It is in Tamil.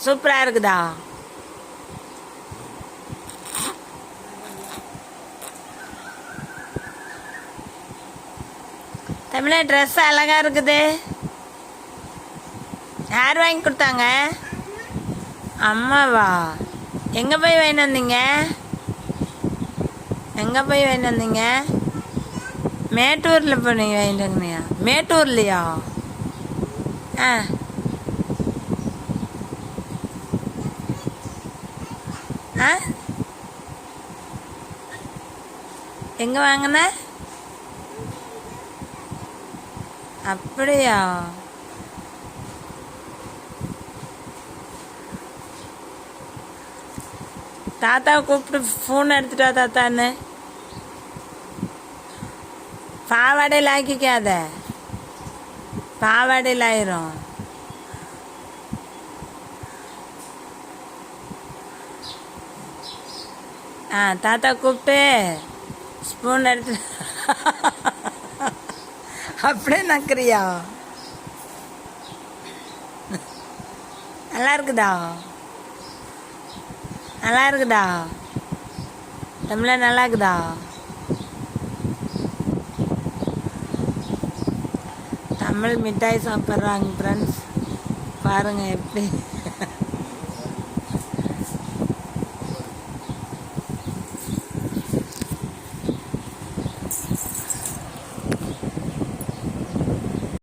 சூப்பராக இருக்குதா? தமிழா ட்ரெஸ் அழகாக இருக்குது. யார் வாங்கி கொடுத்தாங்க? அம்மாவா? எங்கே போய் வாங்கிட்டு வந்தீங்க? எங்கே போய் வாங்கிட்டு வந்தீங்க? மேட்டூரில் போய் நீங்கள் வாங்கிட்டு வந்தீங்க? மேட்டூர்லையா? ஆ ஆ எங்கே வாங்கின? அப்படியா? தாத்தாவை கூப்பிட்டு ஃபோன் எடுத்துட்டா தாத்தான்னு. பாவாடையில் ஆக்கிக்காத, பாவாடையில் ஆயிரும். தாத்தா கூப்பிட்டு ஸ்பூன் எடுத்து அப்படியே நக்கிறியா? நல்லா இருக்குதா? நல்லா இருக்குதா? தமிழா நல்லா இருக்குதா? தமிழ் மிட்டாய் சாப்பிட்றாங்க ஃப்ரெண்ட்ஸ், பாருங்கள் எப்படி.